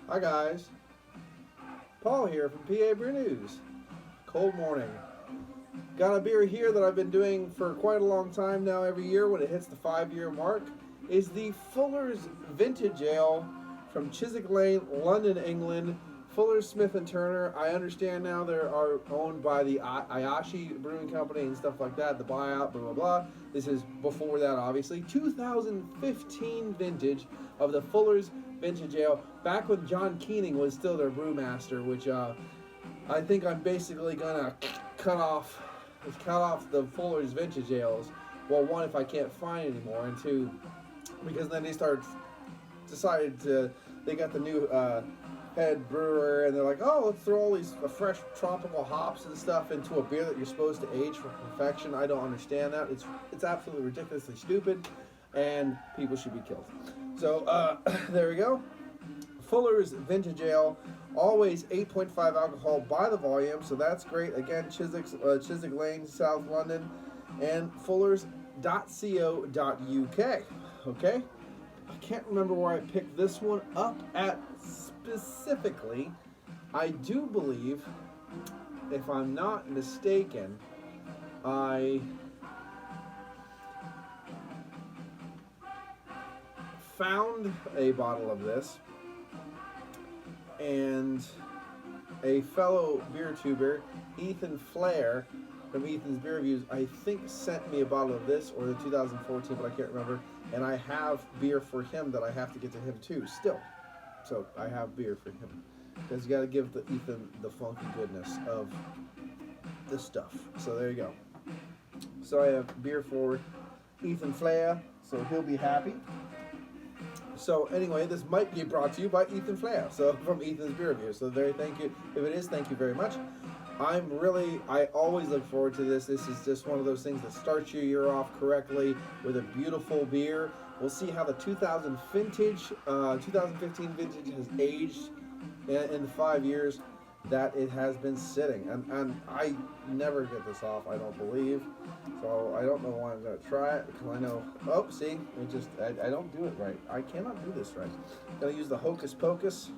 Hi guys, Paul here from PABrewNews. Cold morning. Got a beer here that I've been doing for quite a long time now. Every year when it hits the 5-year mark is the Fuller's Vintage Ale from Chiswick Lane, London, England. Fuller's Smith and Turner. I understand now they are owned by the Ayashi Brewing Company and stuff like that. The buyout, blah blah blah. This is before that, obviously. 2015 vintage of the Fuller's Vintage Ale, back when John Keening was still their brewmaster, which I think I'm basically gonna cut off the Fuller's Vintage Ales. Well, one, if I can't find anymore, and two, because then they got the new head brewer, and they're like, oh, let's throw all these fresh tropical hops and stuff into a beer that you're supposed to age for perfection. I don't understand that. It's absolutely ridiculously stupid, and people should be killed. So there we go. Fuller's Vintage Ale, always 8.5 alcohol by the volume, so that's great. Again, Chiswick Lane, South London, and fullers.co.uk. Okay? I can't remember where I picked this one up at specifically. I do believe, if I'm not mistaken, I found a bottle of this, and a fellow beer tuber, Ethan Flair from Ethan's Beer Reviews, I think sent me a bottle of this, or the 2014, but I can't remember, and I have beer for him that I have to get to him too still. So I have beer for him, because you got to give Ethan the funky goodness of this stuff. So there you go. So I have beer for Ethan Flair, so he'll be happy. So anyway, this might be brought to you by Ethan Flair, so from Ethan's Beer Review. So there, thank you. If it is, thank you very much. I always look forward to this. This is just one of those things that starts your year off correctly with a beautiful beer. We'll see how the 2015 vintage has aged in the 5 years that it has been sitting. And I never get this off, I don't believe. So I don't know why I'm going to try it, because I know, oh, see, I don't do it right. I cannot do this right. I'm going to use the Hocus Pocus.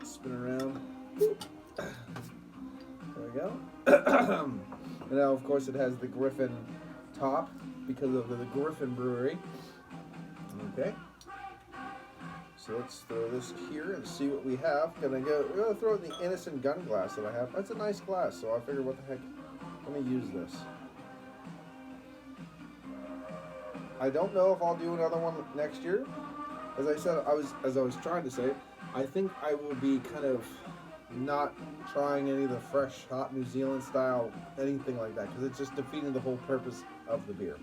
Spin around. There we go. And now, of course, it has the Griffin top because of the Griffin Brewery. Okay. So let's throw this here and see what we have. We're gonna throw it in the Innocent gun glass that I have. That's a nice glass, so I figured, what the heck, let me use this. I don't know if I'll do another one next year. As I said, as I was trying to say, I think I will be kind of not trying any of the fresh, hot New Zealand style, anything like that, because it's just defeating the whole purpose of the beer.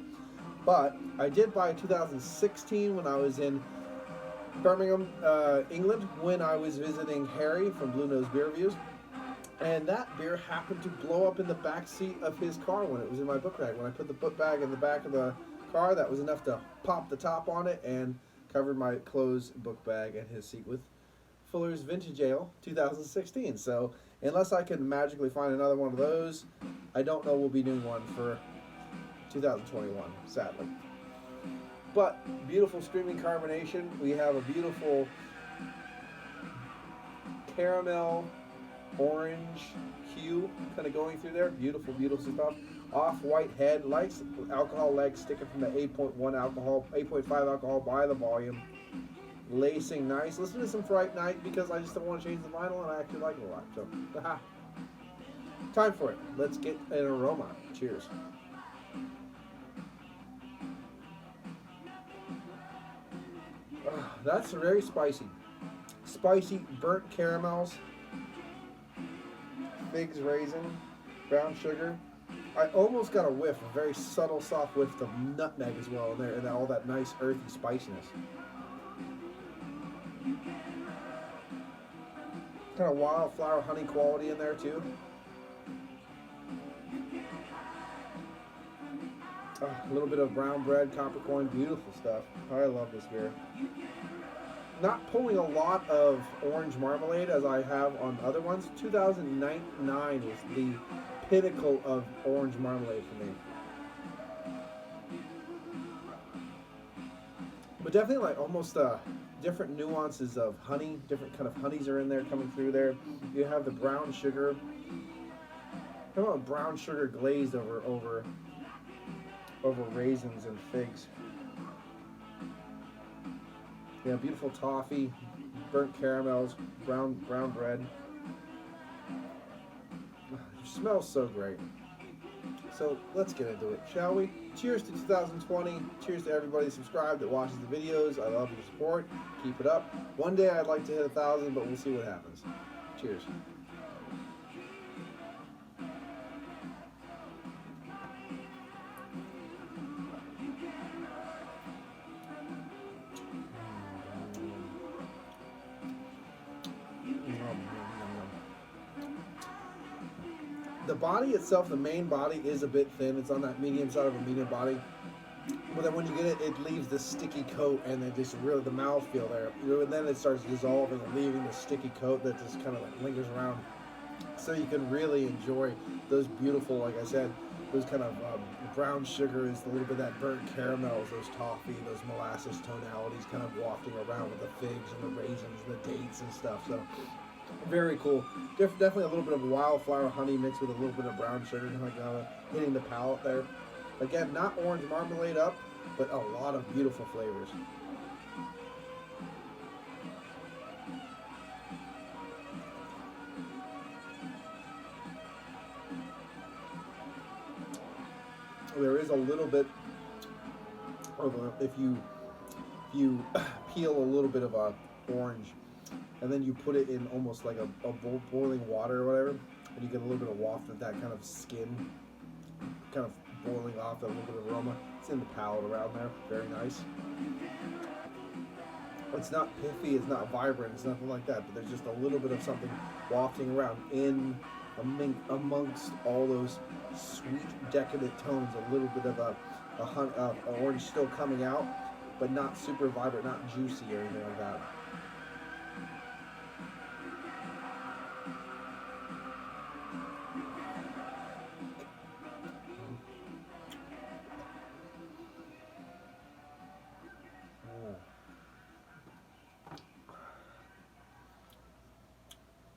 But I did buy 2016 when I was in Birmingham, England, when I was visiting Harry from Blue Nose Beer Reviews, and that beer happened to blow up in the back seat of his car when it was in my book bag. When I put the book bag in the back of the car, that was enough to pop the top on it and covered my closed book bag and his seat with Fuller's Vintage Ale 2016. So unless I can magically find another one of those, I don't know we'll be doing one for 2021, sadly. But beautiful streaming carbonation. We have a beautiful caramel orange hue kind of going through there. Beautiful, beautiful stuff. Off-white head, likes alcohol legs sticking from the 8.5 alcohol by the volume. Lacing nice. Listen to some Fright Night because I just don't want to change the vinyl, and I actually like it a lot. So, time for it. Let's get an aroma. Cheers. That's very spicy. Spicy burnt caramels, figs, raisin, brown sugar. I almost got a whiff, a very subtle, soft whiff of nutmeg as well in there, and all that nice earthy spiciness. Kind of wildflower honey quality in there too. A little bit of brown bread, coppercorn, beautiful stuff. I love this beer. Not pulling a lot of orange marmalade as I have on other ones. 2009 was the pinnacle of orange marmalade for me. but definitely like almost different nuances of honey. Different kind of honeys are in there coming through there. You have the brown sugar. How about brown sugar glazed over raisins and figs? Yeah, beautiful toffee, burnt caramels, brown bread. It smells so great. So let's get into it, shall we? Cheers to 2020. Cheers to everybody subscribed that watches the videos. I love your support. Keep it up. One day I'd like to hit 1,000, but we'll see what happens. Cheers. The body itself, the main body, is a bit thin. It's on that medium side of a medium body. But then when you get it, it leaves the sticky coat and then just really the mouthfeel there. And then it starts dissolving and leaving the sticky coat that just kind of like lingers around. So you can really enjoy those beautiful, like I said, those kind of brown sugars, a little bit of that burnt caramels, those toffee, those molasses tonalities kind of wafting around with the figs and the raisins and the dates and stuff. So very cool. Definitely a little bit of wildflower honey mixed with a little bit of brown sugar, kind of hitting the palate there. Again, not orange marmalade up, but a lot of beautiful flavors. There is a little bit of if you peel a little bit of a orange and then you put it in almost like a boiling water or whatever, and you get a little bit of waft of that kind of skin kind of boiling off, that little bit of aroma. It's in the palate around there. Very nice. It's not pithy, it's not vibrant, it's nothing like that, but there's just a little bit of something wafting around in amongst all those sweet, decadent tones. A little bit of a orange still coming out, but not super vibrant, not juicy or anything like that.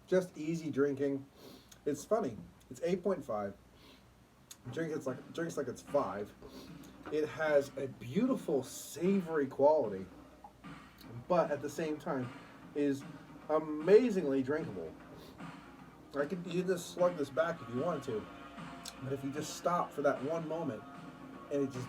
Just easy drinking. It's funny. It's 8.5. Drinks like it's 5. It has a beautiful savory quality, but at the same time is amazingly drinkable. You can just slug this back if you want to, but if you just stop for that one moment, and it just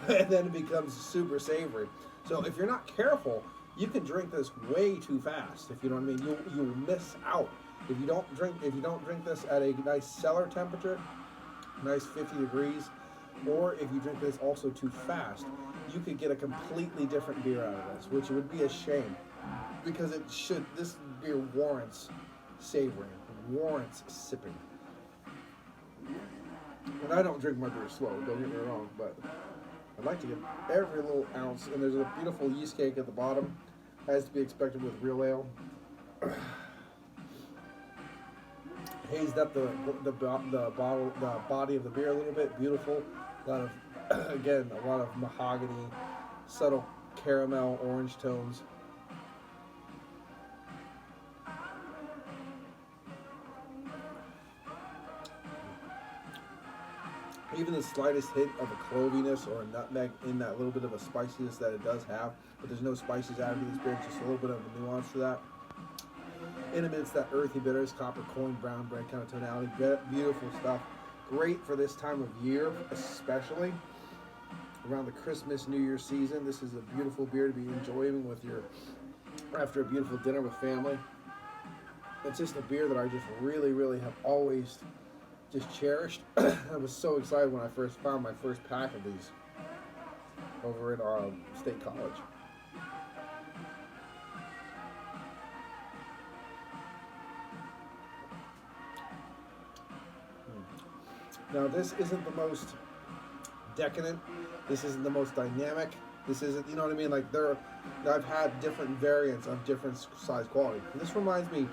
and then it becomes super savory. So if you're not careful, you can drink this way too fast. If you know what I mean, you'll miss out if you don't drink this at a nice cellar temperature, nice 50 degrees, or if you drink this also too fast, you could get a completely different beer out of this, which would be a shame, because this beer warrants savoring, warrants sipping. And I don't drink my beer slow, don't get me wrong, but I'd like to get every little ounce. And there's a beautiful yeast cake at the bottom, as to be expected with real ale. Hazed up the body of the beer a little bit. Beautiful. A lot of again, a lot of mahogany, subtle caramel, orange tones. Even the slightest hint of a cloviness or a nutmeg in that little bit of a spiciness that it does have, but there's no spices added to this beer, just a little bit of a nuance to that. In amidst that earthy bitters, copper coin, brown bread kind of tonality. Beautiful stuff. Great for this time of year, especially around the Christmas, New Year season. This is a beautiful beer to be enjoying after a beautiful dinner with family. It's just a beer that I just really, really have always just cherished. I was so excited when I first found my first pack of these over at State College. Now this isn't the most decadent, this isn't the most dynamic, this isn't, you know what I mean, like I've had different variants of different size quality. And this reminds me,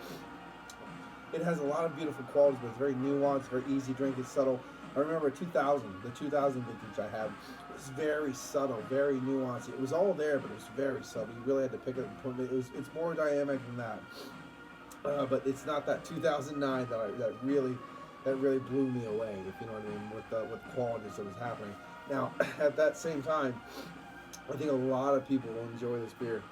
it has a lot of beautiful qualities, but it's very nuanced, very easy drink, it's subtle. I remember 2000, the 2000 vintage I had was very subtle, very nuanced. It was all there, but it was very subtle. You really had to pick it and put it. It's more dynamic than that. But it's not that 2009 that really blew me away, if you know what I mean, with the qualities that was happening. Now, at that same time, I think a lot of people will enjoy this beer.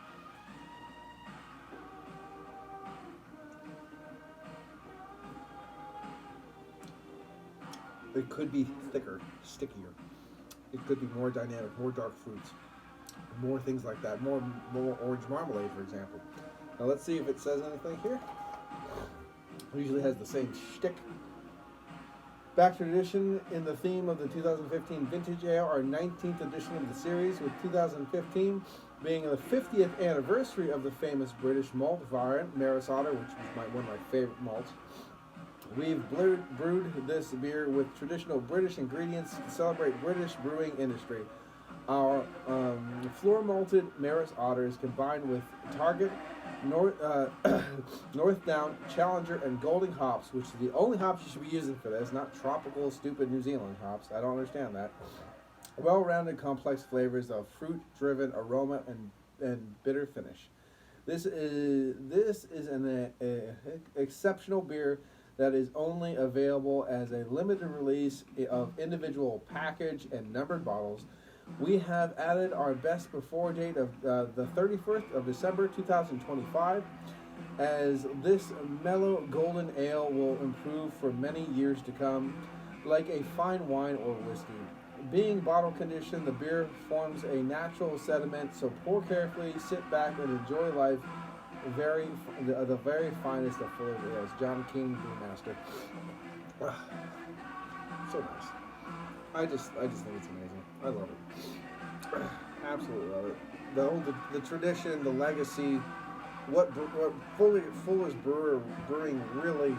It could be thicker, stickier. It could be more dynamic, more dark fruits, more things like that, more orange marmalade, for example. Now let's see if it says anything here. It usually has the same shtick. Back tradition in the theme of the 2015 Vintage Ale, our 19th edition of the series, with 2015 being the 50th anniversary of the famous British malt variant, Maris Otter, which was one of my favorite malts. We've brewed this beer with traditional British ingredients to celebrate British brewing industry. Our floor malted Maris Otters combined with Target, Northdown, Challenger, and Golding hops, which is the only hops you should be using for this, not tropical, stupid New Zealand hops. I don't understand that. Well-rounded, complex flavors of fruit-driven aroma and bitter finish. This is an exceptional beer that is only available as a limited release of individual package and numbered bottles. We have added our best before date of the 31st of December 2025, as this mellow golden ale will improve for many years to come, like a fine wine or whiskey. Being bottle conditioned, the beer forms a natural sediment, so pour carefully, sit back, and enjoy life. The very finest of full ales. John King, Brewmaster. So nice. I just think it's amazing. I love it. Absolutely love it. The tradition, the legacy, what Fuller's Brewing really,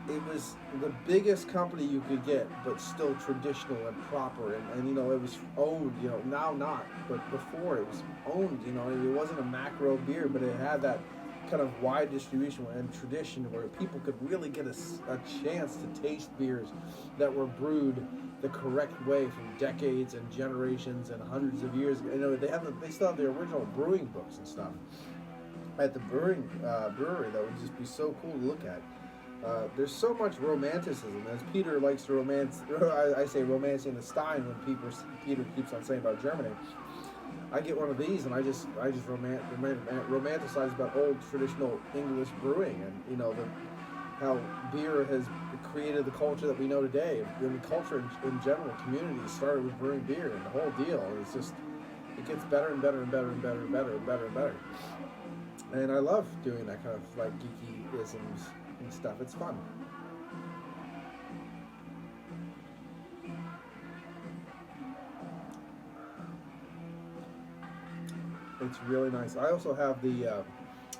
it was the biggest company you could get, but still traditional and proper, and you know, it was owned, you know, now not, but before it was owned, you know, it wasn't a macro beer, but it had that kind of wide distribution and tradition where people could really get a chance to taste beers that were brewed the correct way from decades and generations and hundreds of years. You know, they still have the original brewing books and stuff at the brewery. That would just be so cool to look at. There's so much romanticism, as Peter likes to romance. I say romancing the Stein when Peter keeps on saying about Germany. I get one of these and I just romanticize about old traditional English brewing, and you know how beer has created the culture that we know today. I mean, culture in general, communities started with brewing beer, and the whole deal is just, it gets better and better and better and better and better and better and better. And I love doing that kind of like geeky-isms and stuff. It's fun. It's really nice. I also have the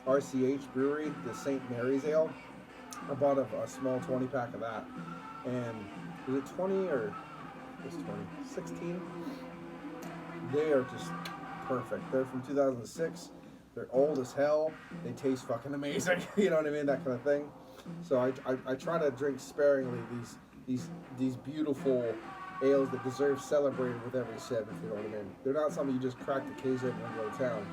RCH Brewery, the St. Mary's Ale. I bought a small 20 pack of that. And is it 20 or it's 20? 16? They are just perfect. They're from 2006. They're old as hell. They taste fucking amazing. You know what I mean? That kind of thing. So I try to drink sparingly these beautiful ales that deserve celebrated with every sip, if you know what I mean. They're not something you just crack the case open and go to town.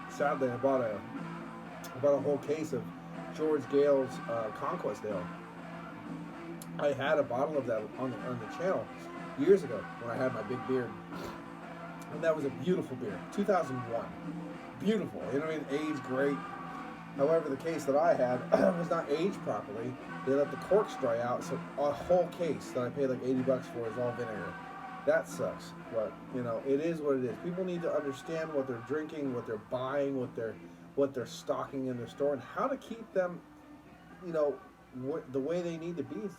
Sadly, I bought a whole case of George Gale's Conquest Ale. I had a bottle of that on the channel years ago when I had my big beard, and that was a beautiful beer. 2001, beautiful. You know what I mean? Aged great. However, the case that I had was not aged properly. They let the corks dry out, so a whole case that I paid like $80 for is all vinegar. That sucks, but you know, it is what it is. People need to understand what they're drinking, what they're buying, what they're stocking in their store, and how to keep them, you know, the way they need to be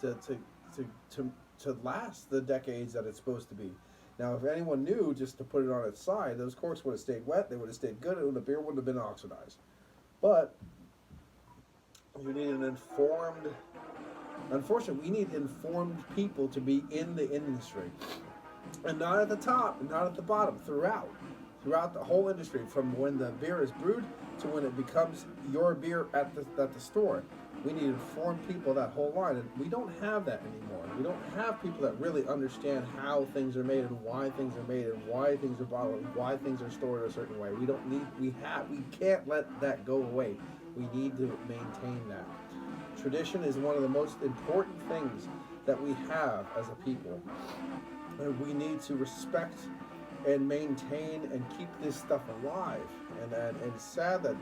to last the decades that it's supposed to be. Now, if anyone knew just to put it on its side, those corks would have stayed wet. They would have stayed good, and the beer wouldn't have been oxidized. But you need unfortunately, we need informed people to be in the industry. And not at the top, and not at the bottom, throughout. throughout the whole industry, from when the beer is brewed to when it becomes your beer at the store. We need to inform people that whole line, and we don't have that anymore. We don't have people that really understand how things are made and why things are made and why things are bottled and why things are stored a certain way. We can't let that go away. We need to maintain that. Tradition is one of the most important things that we have as a people, and we need to respect and maintain and keep this stuff alive. And it's sad that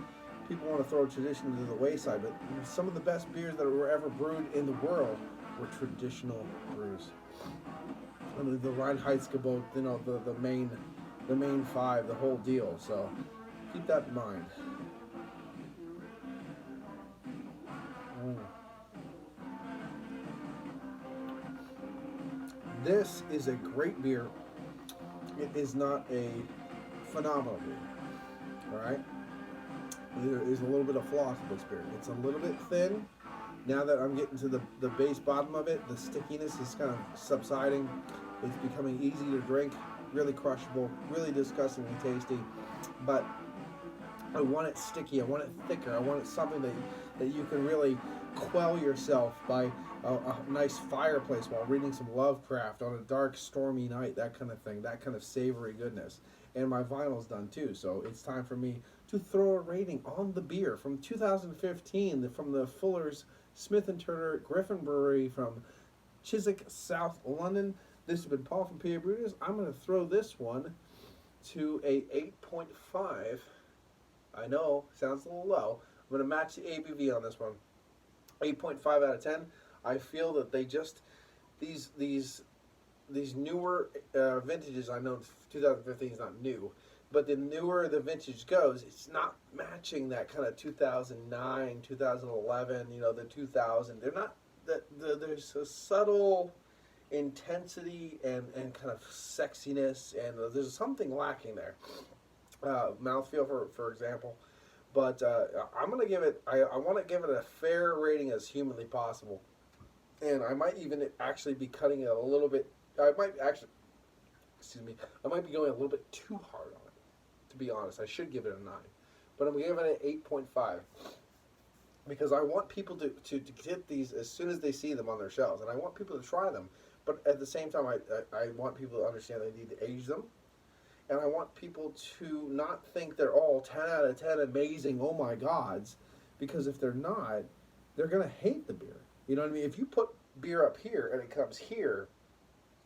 people want to throw tradition to the wayside, but some of the best beers that were ever brewed in the world were traditional brews. I mean, the Reinheitsgebot, the main five, the whole deal. So keep that in mind. This is a great beer. It is not a phenomenal beer. All right. There is a little bit of flaws with this beer. It's a little bit thin. Now that I'm getting to the base bottom of it, the stickiness is kind of subsiding. It's becoming easy to drink, really crushable, really disgustingly tasty. But I want it sticky. I want it thicker. I want it something that you can really quell yourself by a nice fireplace while reading some Lovecraft on a dark, stormy night, that kind of thing, that kind of savory goodness. And my vinyl's done too, so it's time for me to throw a rating on the beer from 2015 from the Fuller's Smith & Turner Griffin Brewery from Chiswick, South London. This has been Paul from PABrewNews. I'm going to throw this one to a 8.5. I know, sounds a little low. I'm going to match the ABV on this one. 8.5 out of 10. I feel that they just, these newer vintages, I know 2015 is not new, but the newer the vintage goes, it's not matching that kind of 2009, 2011, the 2000. They're not, there's a subtle intensity and kind of sexiness, and there's something lacking there. Mouthfeel, for example. But I'm going to give it, I want to give it a fair rating as humanly possible. And I might even actually be cutting it a little bit, I might be going a little bit too hard on it, to be honest. I should give it a 9. But I'm going to give it an 8.5. Because I want people to get these as soon as they see them on their shelves. And I want people to try them. But at the same time, I want people to understand they need to age them. And I want people to not think they're all 10 out of 10 amazing, oh my gods. Because if they're not, they're going to hate the beer. You know what I mean? If you put beer up here and it comes here,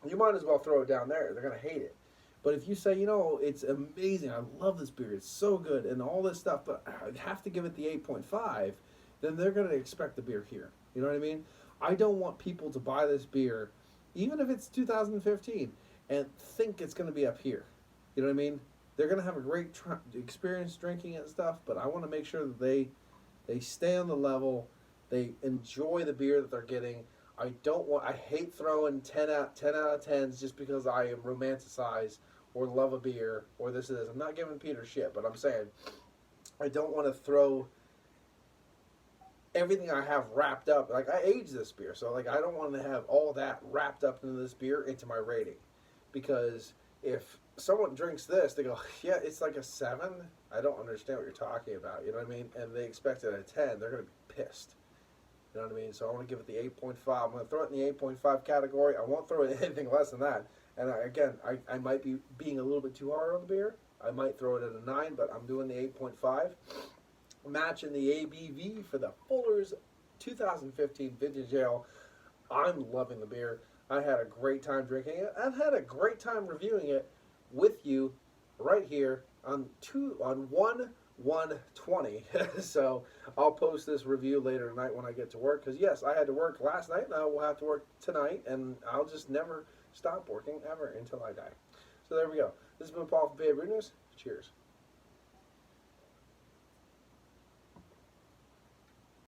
you might as well throw it down there. They're going to hate it. But if you say, it's amazing, I love this beer, it's so good, and all this stuff, but I have to give it the 8.5, then they're going to expect the beer here. You know what I mean? I don't want people to buy this beer, even if it's 2015, and think it's going to be up here. You know what I mean? They're going to have a great experience drinking and stuff, but I want to make sure that they stay on the level, they enjoy the beer that they're getting. I hate throwing 10 out of 10s just because I am romanticized or love a beer or this and this. I'm not giving Peter shit, but I'm saying I don't want to throw everything I have wrapped up. Like, I aged this beer, so I don't want to have all that wrapped up into this beer into my rating. Because if someone drinks this, they go, yeah, it's like a 7. I don't understand what you're talking about. You know what I mean? And they expect it at a 10. They're going to be pissed. You know what I mean? So I want to give it the 8.5. I'm going to throw it in the 8.5 category. I won't throw it anything less than that. And I might be being a little bit too hard on the beer. I might throw it at a 9, but I'm doing the 8.5. Matching the ABV for the Fuller's 2015 Vintage Ale. I'm loving the beer. I had a great time drinking it. I've had a great time reviewing it with you right here on 1/1/20. So I'll post this review later tonight when I get to work. Because yes, I had to work last night, and I will have to work tonight, and I'll just never stop working ever until I die. So there we go. This has been Paul from PABrewNews. Cheers.